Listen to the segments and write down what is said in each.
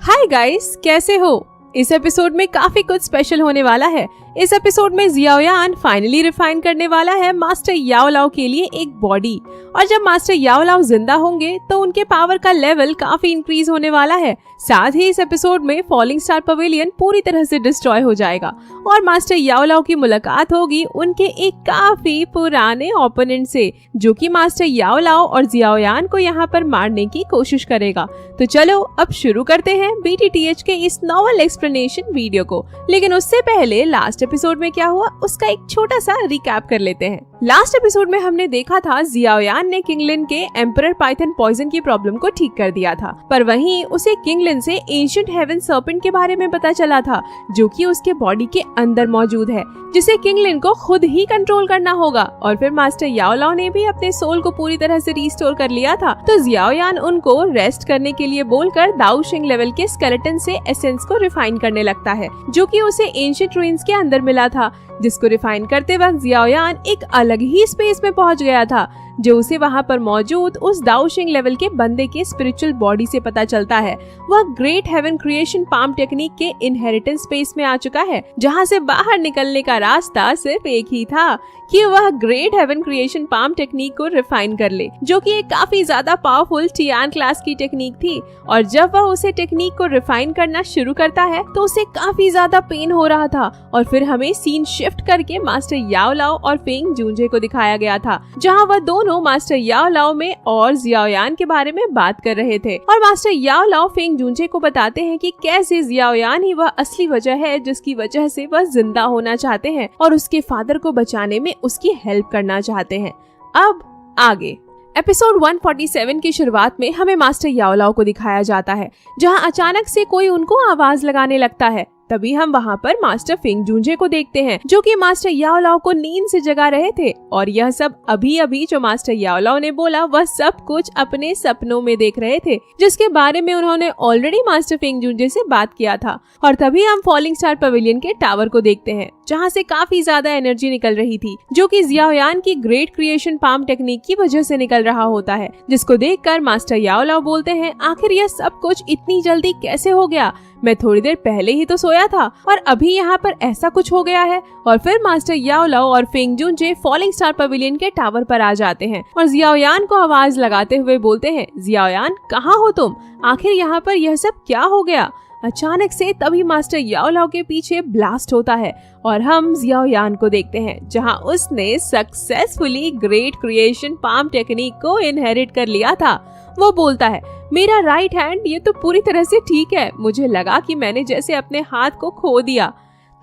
Hi guys, कैसे हो? इस एपिसोड में काफी कुछ स्पेशल होने वाला है। इस एपिसोड में जियाओयान फाइनली रिफाइन करने वाला है मास्टर याओ लाओ के लिए एक बॉडी, और जब मास्टर याओ लाओ जिंदा होंगे तो उनके पावर का लेवल काफी इंक्रीज होने वाला है। साथ ही इस एपिसोड में फॉलिंग स्टार पवेलियन पूरी तरह से डिस्ट्रॉय हो जाएगा और मास्टर याओ लाओ की मुलाकात होगी उनके एक काफी पुराने ओपोनेंट से, जो कि मास्टर याओ लाओ और जियाओयान को यहाँ पर मारने की कोशिश करेगा। तो चलो अब शुरू करते हैं BTTH के इस नॉवल एक्सप्लेनेशन वीडियो को। लेकिन उससे पहले लास्ट एपिसोड में क्या हुआ उसका एक छोटा सा रिकैप कर लेते हैं। लास्ट एपिसोड में हमने देखा था जियाओयान ने किंग लिन के एम्परर पाइथन पॉइजन की प्रॉब्लम को ठीक कर दिया था, पर वहीं उसे किंग लिन से एंशिएंट हेवन सर्पेंट के बारे में पता चला था, जो कि उसके बॉडी के अंदर मौजूद है, जिसे किंग लिन को खुद ही कंट्रोल करना होगा। और फिर मास्टर याओ लाओ ने भी अपने सोल को पूरी तरह से रिस्टोर कर लिया था, तो जियाओयान उनको रेस्ट करने के लिए बोलकर दाऊ शिंग लेवल के स्केलेटन से एसेंस को रिफाइन करने लगता है, जो कि उसे एंशिएंट रुइंस के अंदर मिला था, जिसको रिफाइन करते वक्त जियाओयान एक अलग ही स्पेस में पहुंच गया था, जो उसे वहां पर मौजूद उस दाऊ शिंग लेवल के बंदे के स्पिरिचुअल बॉडी से पता चलता है। वह great heaven creation palm technique के इनहेरिटेंस स्पेस में आ चुका है, जहां से बाहर निकलने का रास्ता सिर्फ एक ही था कि वह great heaven creation palm technique को रिफाइन कर ले, जो कि एक काफी ज्यादा पावरफुल टियान क्लास की टेक्निक थी। और जब वह उसे टेक्निक को रिफाइन करना शुरू करता है तो उसे काफी ज्यादा पेन हो रहा था। और फिर हमें सीन शिफ्ट करके मास्टर याओ लाओ और फेंग जूंजे को दिखाया गया था, जहाँ वह दोनों मास्टर याओ लाओ में और जियाओयान के बारे में बात कर रहे थे। और मास्टर याओ लाओ फेंग जूंजे को बताते हैं कि कैसे जियाओयान ही वह असली वजह है जिसकी वजह से वह जिंदा होना चाहते हैं और उसके फादर को बचाने में उसकी हेल्प करना चाहते हैं। अब आगे एपिसोड 147 की शुरुआत में हमें मास्टर याओ लाओ को दिखाया जाता है, जहां अचानक से कोई उनको आवाज लगाने लगता है। तभी हम वहाँ पर मास्टर फेंग जूंजे को देखते हैं, जो कि मास्टर याओ लाओ को नींद से जगा रहे थे। और यह सब अभी जो मास्टर याओ लाओ ने बोला वह सब कुछ अपने सपनों में देख रहे थे, जिसके बारे में उन्होंने ऑलरेडी मास्टर फेंग जूंजे से बात किया था। और तभी हम फॉलिंग स्टार पवेलियन के टावर को देखते हैं, जहाँ से काफी ज्यादा एनर्जी निकल रही थी, जो कि जियाओयान की ग्रेट क्रिएशन पाम टेक्निक की वजह से निकल रहा होता है। जिसको देखकर मास्टर याओ लाओ बोलते हैं, आखिर यह सब कुछ इतनी जल्दी कैसे हो गया? मैं थोड़ी देर पहले ही तो सोया था और अभी यहाँ पर ऐसा कुछ हो गया है। और फिर मास्टर याओ लाओ और फेंग जूंजे फॉलिंग स्टार पवेलियन के टावर पर आ जाते हैं और जियाओयान को आवाज लगाते हुए बोलते हैं, जियाओयान कहाँ हो तुम? आखिर यहाँ पर यह सब क्या हो गया? अचानक से तभी मास्टर याओ लाओ के पीछे ब्लास्ट होता है और हम जियाओयान को देखते हैं, जहां उसने successfully great creation palm technique को इनहेरिट कर लिया था। वो बोलता है, मेरा राइट हैंड ये तो पूरी तरह से ठीक है, मुझे लगा कि मैंने जैसे अपने हाथ को खो दिया।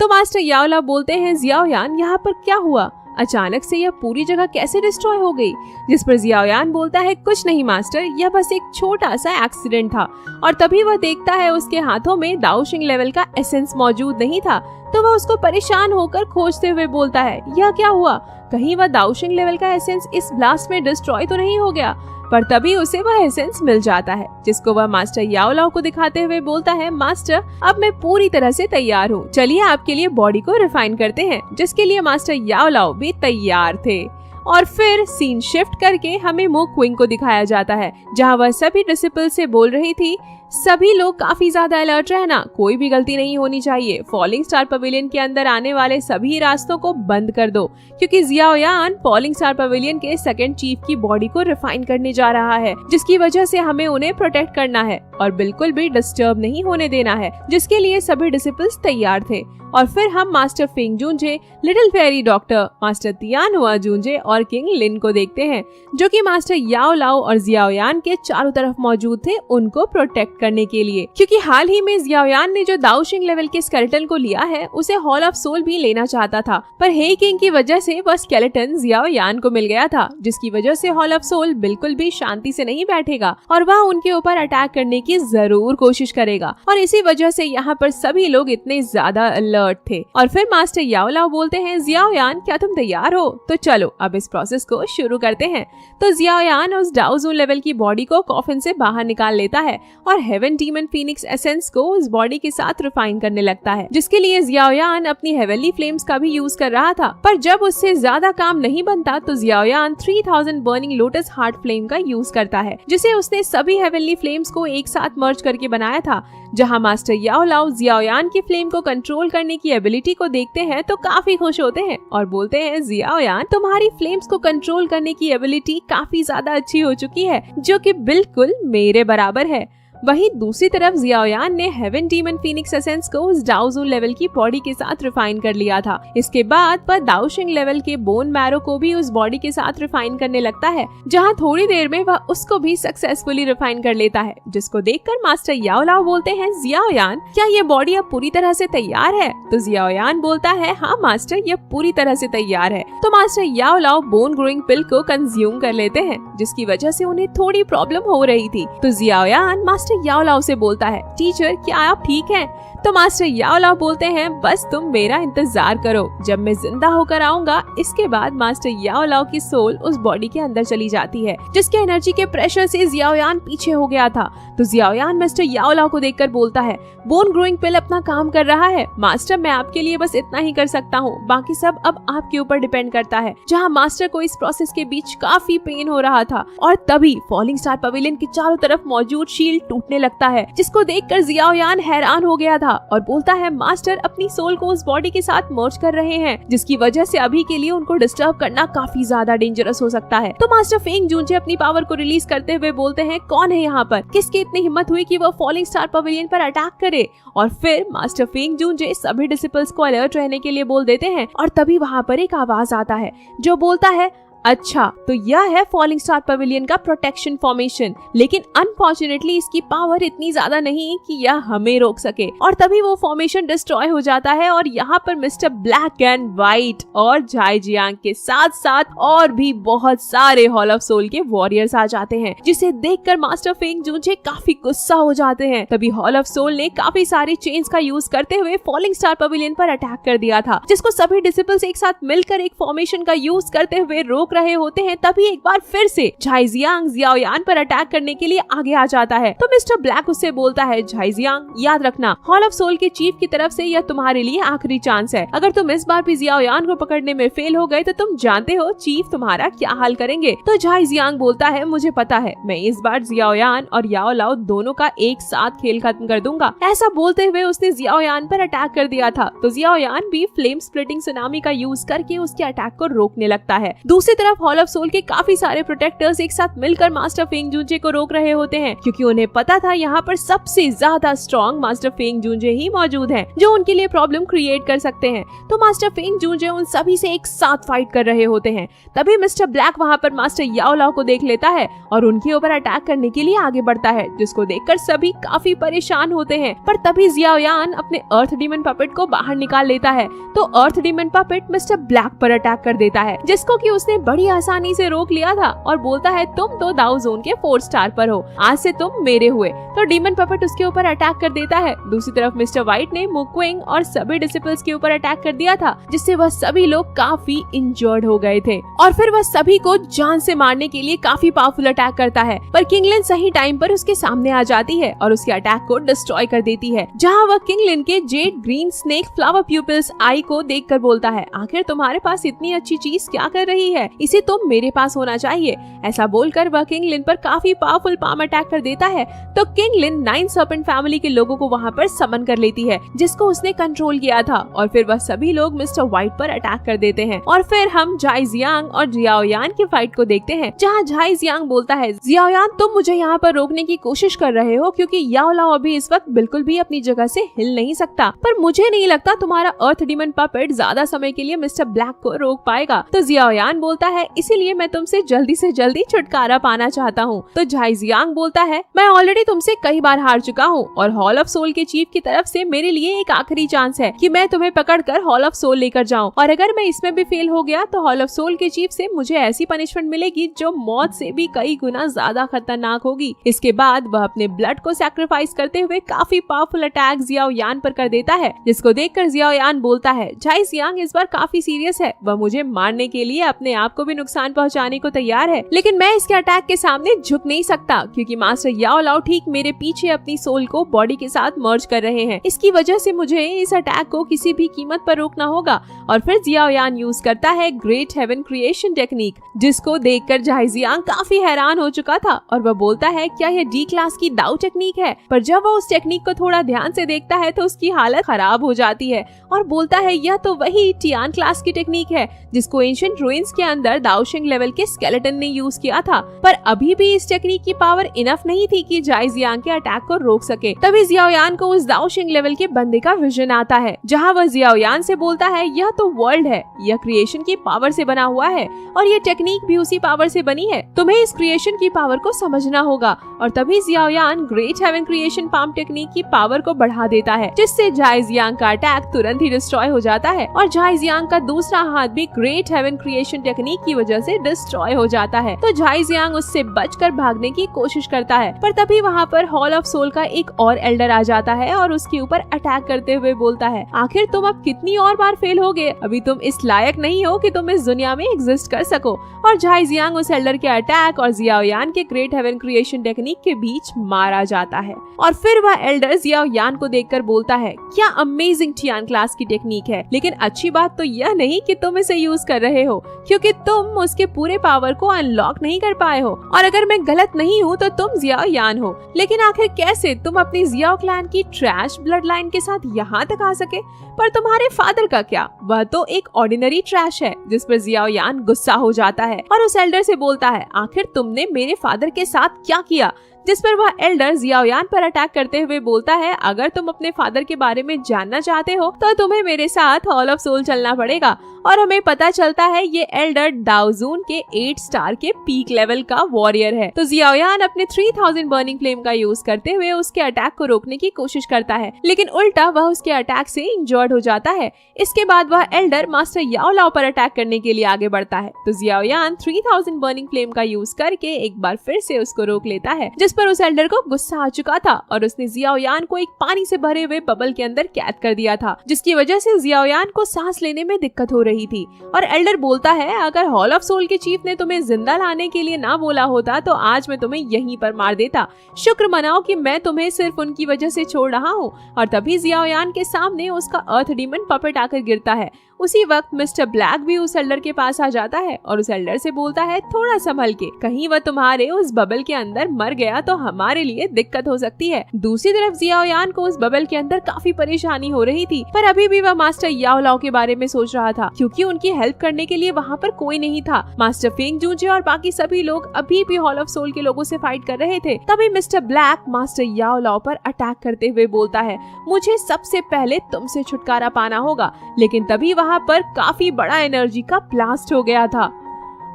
तो मास्टर याओ लाओ बोलते हैं, जियाओयान यहाँ पर क्या हुआ? अचानक से यह पूरी जगह कैसे डिस्ट्रॉय हो गई? जिस पर जियाओयान बोलता है, कुछ नहीं मास्टर, यह बस एक छोटा सा एक्सीडेंट था। और तभी वह देखता है उसके हाथों में दाऊ शिंग लेवल का एसेंस मौजूद नहीं था, तो वह उसको परेशान होकर खोजते हुए बोलता है, यह क्या हुआ? कहीं वह दाऊ शिंग लेवल का एसेंस इस ब्लास्ट में डिस्ट्रॉय तो नहीं हो गया? पर तभी उसे वह एसेंस मिल जाता है, जिसको वह मास्टर याओ लाओ को दिखाते हुए बोलता है, मास्टर अब मैं पूरी तरह से तैयार हूँ, चलिए आपके लिए बॉडी को रिफाइन करते हैं। जिसके लिए मास्टर याओ लाओ भी तैयार थे। और फिर सीन शिफ्ट करके हमें मो क्विंग को दिखाया जाता है, जहाँ वह सभी डिसिपल से बोल रही थी, सभी लोग काफी ज्यादा अलर्ट रहना, कोई भी गलती नहीं होनी चाहिए। फॉलिंग स्टार पवेलियन के अंदर आने वाले सभी रास्तों को बंद कर दो, क्योंकि जियाओयान फॉलिंग स्टार पवेलियन के सेकंड चीफ की बॉडी को रिफाइन करने जा रहा है, जिसकी वजह से हमें उन्हें प्रोटेक्ट करना है और बिल्कुल भी डिस्टर्ब नहीं होने देना है। जिसके लिए सभी डिसिपल्स तैयार थे। और फिर हम master Feng जूंजे, little fairy doctor, master तियानुआ जूंजे और किंग लिन को देखते हैं, जो कि मास्टर याओ लाओ और जियाओयान के चारों तरफ मौजूद थे उनको प्रोटेक्ट करने के लिए। क्योंकि हाल ही में जियाओयान ने जो दाऊ शिंग लेवल के स्केलेटन को लिया है उसे हॉल ऑफ सोल भी लेना चाहता था, पर हे किंग की वजह से वह स्केलेटन जियाओयान को मिल गया था, जिसकी वजह से हॉल ऑफ सोल बिल्कुल भी शांति से नहीं बैठेगा और वह उनके ऊपर अटैक करने की जरूर कोशिश करेगा। और इसी वजह से यहाँ पर सभी लोग इतने ज्यादा अलर्ट थे। और फिर मास्टर याओ लाओ बोलते हैं, जियाओयान क्या तुम तैयार हो? तो चलो अब इस प्रोसेस को शुरू करते हैं। तो जियाओयान उस दाऊ जून लेवल की बॉडी को कॉफिन से बाहर निकाल लेता है और हेवन डीमन फीनिक्स एसेंस को उस बॉडी के साथ रिफाइन करने लगता है, जिसके लिए जियाओयान अपनी हेवनली फ्लेम्स का भी यूज कर रहा था। पर जब उससे ज्यादा काम नहीं बनता तो Xiaoyan 3000 burning lotus heart flame का यूज करता है, जिसे उसने सभी हेवनली फ्लेम्स को एक साथ मर्ज करके बनाया था। जहां मास्टर याओ लाओ जियाओयान की फ्लेम को कंट्रोल करने की एबिलिटी को देखते हैं तो काफी खुश होते हैं और बोलते हैं, जियाओयान तुम्हारी फ्लेम्स को कंट्रोल करने की एबिलिटी काफी ज्यादा अच्छी हो चुकी है, जो कि बिल्कुल मेरे बराबर है। वहीं दूसरी तरफ जियाओयान ने हेवन डीमन फीनिक्स एसेंस को उस डाओजून लेवल की बॉडी के साथ रिफाइन कर लिया था। इसके बाद वह दाओशिंग लेवल के बोन मैरो को भी उस बॉडी के साथ रिफाइन करने लगता है, जहां थोड़ी देर में वह उसको भी सक्सेसफुली रिफाइन कर लेता है, जिसको देखकर मास्टर याओ लाओ बोलते हैं, जियाओयान क्या ये बॉडी अब पूरी तरह से तैयार है? तो जियाओयान बोलता है, हाँ मास्टर, ये पूरी तरह से तैयार है। तो मास्टर याओ लाओ बोन ग्रोइंग पिल को कंज्यूम कर लेते हैं, जिसकी वजह से उन्हें थोड़ी प्रॉब्लम हो रही थी। तो जियाओयान मास्टर याओ लाओ से बोलता है, टीचर क्या आप ठीक हैं? तो मास्टर याओ लाओ बोलते हैं, बस तुम मेरा इंतजार करो, जब मैं जिंदा होकर आऊंगा। इसके बाद मास्टर याओ लाओ की सोल उस बॉडी के अंदर चली जाती है, जिसके एनर्जी के प्रेशर से जियाओयान पीछे हो गया था। तो जियाओयान मास्टर याओ लाओ को देखकर बोलता है, बोन ग्रोइंग पिल अपना काम कर रहा है मास्टर, मैं आपके लिए बस इतना ही कर सकता हूँ, बाकी सब अब आपके ऊपर डिपेंड करता है। जहाँ मास्टर को इस प्रोसेस के बीच काफी पेन हो रहा था और तभी फॉलिंग स्टार पवेलियन के चारों तरफ मौजूद शील्ड टूटने लगता है, जिसको देखकर जियाओयान हैरान हो गया था और बोलता है, मास्टर अपनी सोल को उस बॉडी के साथ मर्ज कर रहे हैं, जिसकी वजह से अभी के लिए उनको डिस्टर्ब करना काफी ज्यादा डेंजरस हो सकता है। तो मास्टर फेंग जूनजे अपनी पावर को रिलीज करते हुए बोलते हैं, कौन है यहाँ पर, किसकी इतनी हिम्मत हुई कि वो फॉलिंग स्टार पवेलियन पर अटैक करे? और फिर मास्टर फेंग जूनजे सभी डिसिपल्स को अलर्ट रहने के लिए बोल देते हैं और तभी वहाँ पर एक आवाज आता है जो बोलता है, अच्छा तो यह है फॉलिंग स्टार पवेलियन का प्रोटेक्शन फॉर्मेशन, लेकिन अनफॉर्चुनेटली इसकी पावर इतनी ज्यादा नहीं कि यह हमें रोक सके। और तभी वो फॉर्मेशन डिस्ट्रॉय हो जाता है और यहाँ पर मिस्टर ब्लैक एंड व्हाइट और झाई जियांग के साथ साथ और भी बहुत सारे हॉल ऑफ सोल के वॉरियर्स आ जाते हैं, जिसे देखकर मास्टर फेंग जूनजे काफी गुस्सा हो जाते हैं। तभी हॉल ऑफ सोल ने काफी सारे चेन्स का यूज करते हुए फॉलिंग स्टार पवेलियन पर अटैक कर दिया था, जिसको सभी डिसिपल्स एक साथ मिलकर एक फॉर्मेशन का यूज करते हुए रोक रहे होते हैं। तभी एक बार फिर से झाई जियांग जियाओयान पर अटैक करने के लिए आगे आ जाता है। तो मिस्टर ब्लैक उससे बोलता है, झाई जियांग याद रखना, हॉल ऑफ सोल के चीफ की तरफ से यह तुम्हारे लिए आखिरी चांस है। अगर तुम इस बार भी जियाओयान को पकड़ने में फेल हो गए तो तुम जानते हो चीफ तुम्हारा क्या हाल करेंगे। तो झाई जियांग बोलता है, मुझे पता है, मैं इस बार जियाओयान और याओ लाओ दोनों का एक साथ खेल खत्म कर दूंगा। ऐसा बोलते हुए उसने जियाओयान पर अटैक कर दिया था। तो जियाओयान भी फ्लेम स्प्लिटिंग सुनामी का यूज करके उसके अटैक को रोकने लगता है। दूसरी तरफ हॉल ऑफ सोल के काफी सारे प्रोटेक्टर्स एक साथ मिलकर मास्टर फेंग जूनजे को रोक रहे होते हैं, क्योंकि उन्हें पता था यहाँ पर सबसे ज्यादा स्ट्रॉन्ग मास्टर फेंग जूनजे ही मौजूद हैं, जो उनके लिए प्रॉब्लम क्रिएट कर सकते हैं। तो मास्टर फेंग जूनजे उन सभी से एक साथ फाइट कर रहे होते हैं। तभी मिस्टर ब्लैक वहाँ पर मास्टर याओ लाओ को देख लेता है और उनके ऊपर अटैक करने के लिए आगे बढ़ता है, जिसको देखकर सभी काफी परेशान होते हैं। पर तभी जियाओयान अपने अर्थ डीमन पपेट को बाहर निकाल लेता है। तो अर्थ डीमन पपेट मिस्टर ब्लैक पर अटैक कर देता है, जिसको कि उसने बड़ी आसानी से रोक लिया था और बोलता है, तुम तो दाओ जोन के 4 स्टार पर हो, आज से तुम मेरे हुए। तो डीमन पपेट उसके ऊपर अटैक कर देता है। दूसरी तरफ मिस्टर व्हाइट ने मुक्विंग और सभी डिसिपल्स के ऊपर अटैक कर दिया था, जिससे वह सभी लोग काफी इंजर्ड हो गए थे और फिर वह सभी को जान से मारने के लिए काफी पावरफुल अटैक करता है। पर किंगलिन सही टाइम पर उसके सामने आ जाती है और उसके अटैक को डिस्ट्रॉय कर देती है, जहाँ वह किंगलिन के jade green snake flower pupils eye को देखकर बोलता है, आखिर तुम्हारे पास इतनी अच्छी चीज क्या कर रही है, इसे तो मेरे पास होना चाहिए। ऐसा बोलकर वह किंगलिन पर काफी पावरफुल पाम अटैक कर देता है। तो किंगलिन 9 सर्पेंट फैमिली के लोगों को वहाँ पर समन कर लेती है, जिसको उसने कंट्रोल किया था, और फिर वह सभी लोग मिस्टर व्हाइट पर अटैक कर देते हैं। और फिर हम झाई जियांग और जियाओयान की फाइट को देखते हैं, जहाँ झाई जियांग बोलता है, जियाओयान तुम मुझे यहाँ पर रोकने की कोशिश कर रहे हो क्योंकि याओ लाओ अभी इस वक्त बिल्कुल भी अपनी जगह से हिल नहीं सकता, पर मुझे नहीं लगता तुम्हारा अर्थ डीमन पपेट ज्यादा समय के लिए मिस्टर ब्लैक को रोक पाएगा। तो जियाओयान बोलता है, इसीलिए मैं तुमसे जल्दी से जल्दी छुटकारा पाना चाहता हूँ। तो झाई जियांग बोलता है, मैं ऑलरेडी तुमसे कई बार हार चुका हूँ और हॉल ऑफ सोल के चीफ की तरफ से मेरे लिए एक आखिरी चांस है कि मैं तुम्हें पकड़कर हॉल ऑफ सोल लेकर जाऊँ, और अगर मैं इसमें भी फेल हो गया तो हॉल ऑफ सोल के चीफ से मुझे ऐसी पनिशमेंट मिलेगी जो मौत से भी कई गुना ज्यादा खतरनाक होगी। इसके बाद वह अपने ब्लड को सैक्रिफाइस करते हुए काफी पावरफुल अटैक जियाओयान पर कर देता है, जिसको देखकर जियाओयान बोलता है, झाई जियांग इस बार काफी सीरियस है, वह मुझे मारने के लिए अपने आप आपको भी नुकसान पहुंचाने को तैयार है, लेकिन मैं इसके अटैक के सामने झुक नहीं सकता क्योंकि मास्टर याओ लाओ ठीक मेरे पीछे अपनी सोल को बॉडी के साथ मर्ज कर रहे हैं। इसकी वजह से मुझे इस अटैक को किसी भी कीमत पर रोकना होगा। और फिर जियाओ यान यूज करता है ग्रेट हेवन क्रिएशन टेक्निक, जिसको देखकर जाई जियांग काफी हैरान हो चुका था और वह बोलता है क्या यह डी क्लास की दाऊ टेक्निक है। पर जब वह उस टेक्निक को थोड़ा ध्यान से देखता है तो उसकी हालत खराब हो जाती है और बोलता है यह तो वही टियान क्लास की टेक्निक है जिसको एंशिएंट रूइंस के अंदर दाओशिंग लेवल के स्केलेटन ने यूज किया था। पर अभी भी इस टेक्निक की पावर इनफ नहीं थी कि जाई जियांग के अटैक को रोक सके। तभी जियाओ यान को उस दाओशिंग लेवल के बंदे का विजन आता है, जहाँ वह जियाओ यान से बोलता है यह तो वर्ल्ड है, यह क्रिएशन की पावर से बना हुआ है और ये टेक्निक भी उसी पावर से बनी है। तुम्हें इस क्रिएशन की पावर को समझना होगा। और तभी Xiao Yan great heaven creation palm technique की पावर को बढ़ा देता है, जिससे जाई जियांग का अटैक तुरंत ही डिस्ट्रॉय हो जाता है और जाई जियांग का दूसरा हाथ भी ग्रेट हेवन क्रिएशन टेक्निक की वजह से डिस्ट्रॉय हो जाता है। तो जाई जियांग उससे बचकर भागने की कोशिश करता है, पर तभी वहाँ पर हॉल ऑफ सोल का एक और एल्डर आ जाता है और उसके ऊपर अटैक करते हुए बोलता है आखिर तुम अब कितनी और बार फेल होगे, अभी तुम इस लायक नहीं हो कि तुम इस दुनिया में एग्जिस्ट कर सको। और जाई जियांग उस एल्डर के अटैक और जियाओ यान के ग्रेट हेवन क्रिएशन टेक्निक के बीच मारा जाता है। और फिर वह एल्डर जियाओ यान को देखकर बोलता है क्या अमेजिंग टियान क्लास की टेक्निक है, लेकिन अच्छी बात तो यह नहीं कि तुम इसे यूज कर रहे हो क्योंकि तुम उसके पूरे पावर को अनलॉक नहीं कर पाए हो। और अगर मैं गलत नहीं हूँ तो तुम जियाओ यान हो, लेकिन आखिर कैसे तुम अपनी जियाओ क्लैन की ट्रैश ब्लड लाइन के साथ यहाँ तक आ सके। पर तुम्हारे फादर का क्या, वह तो एक ऑर्डिनरी ट्रैश है। जिस पर जियाओ यान गुस्सा हो जाता है और उस एल्डर से बोलता है आखिर तुमने मेरे फादर के साथ क्या किया। जिस पर वह एल्डर जियाओ यान पर अटैक करते हुए बोलता है अगर तुम अपने फादर के बारे में जानना चाहते हो तो तुम्हें मेरे साथ हॉल ऑफ सोल चलना पड़ेगा। और हमें पता चलता है ये एल्डर दाओजून के 8 स्टार के पीक लेवल का वॉरियर है। तो जियाओ यान अपने 3000 बर्निंग फ्लेम का यूज करते हुए उसके अटैक को रोकने की कोशिश करता है, लेकिन उल्टा वह उसके अटैक से इंजर्ड हो जाता है। इसके बाद वह एल्डर मास्टर याओ लाओ पर अटैक करने के लिए आगे बढ़ता है। तो जियाओ यान 3000 बर्निंग फ्लेम का यूज करके एक बार फिर से उसको रोक लेता है, जिस पर उस एल्डर को गुस्सा आ चुका था और उसने जियाओ यान को एक पानी से भरे हुए बबल के अंदर कैद कर दिया था, जिसकी वजह से जियाओ यान को सांस लेने में दिक्कत हो रही थी। और एल्डर बोलता है अगर हॉल ऑफ सोल के चीफ ने तुम्हें जिंदा लाने के लिए ना बोला होता तो आज मैं तुम्हें यहीं पर मार देता। शुक्र मनाओ कि मैं तुम्हें सिर्फ उनकी वजह से छोड़ रहा हूँ। और तभी जियाओ यान के सामने उसका अर्थ डीमन पपेट आकर गिरता है। उसी वक्त मिस्टर ब्लैक भी उस एल्डर के पास आ जाता है और उस एल्डर से बोलता है थोड़ा संभल के, कहीं वह तुम्हारे उस बबल के अंदर मर गया तो हमारे लिए दिक्कत हो सकती है। दूसरी तरफ जियाओ यान को उस बबल के अंदर काफी परेशानी हो रही थी, पर अभी भी वह मास्टर याओ लाओ के बारे में सोच रहा था क्योंकि उनकी हेल्प करने के लिए वहाँ पर कोई नहीं था। मास्टर फेंग जूजे और बाकी सभी लोग अभी भी हॉल ऑफ सोल के लोगों से फाइट कर रहे थे। तभी मिस्टर ब्लैक मास्टर याओ लाओ पर अटैक करते हुए बोलता है मुझे सबसे पहले तुमसे छुटकारा पाना होगा। लेकिन तभी वहाँ पर काफी बड़ा एनर्जी का ब्लास्ट हो गया था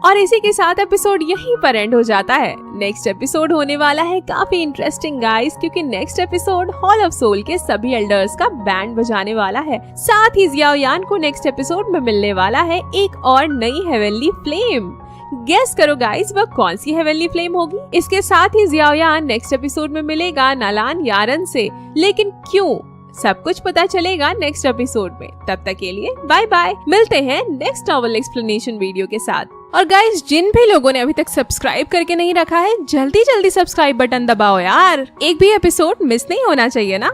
और इसी के साथ एपिसोड यहीं पर एंड हो जाता है। नेक्स्ट एपिसोड होने वाला है काफी इंटरेस्टिंग गाइस, क्योंकि next episode hall of soul के सभी एल्डर्स का बैंड बजाने वाला है। साथ ही जियाओ यान को नेक्स्ट एपिसोड में मिलने वाला है एक और नई हेवनली फ्लेम। गेस करो गाइस वह कौन सी हेवनली फ्लेम होगी। इसके साथ ही जियाओ यान नेक्स्ट एपिसोड में मिलेगा नालान यारन से, लेकिन क्यों, सब कुछ पता चलेगा नेक्स्ट एपिसोड में। तब तक के लिए बाय बाय, मिलते हैं नेक्स्ट नॉवल एक्सप्लेनेशन वीडियो के साथ। और गाइस जिन भी लोगों ने अभी तक सब्सक्राइब करके नहीं रखा है जल्दी जल्दी सब्सक्राइब बटन दबाओ यार, एक भी एपिसोड मिस नहीं होना चाहिए ना।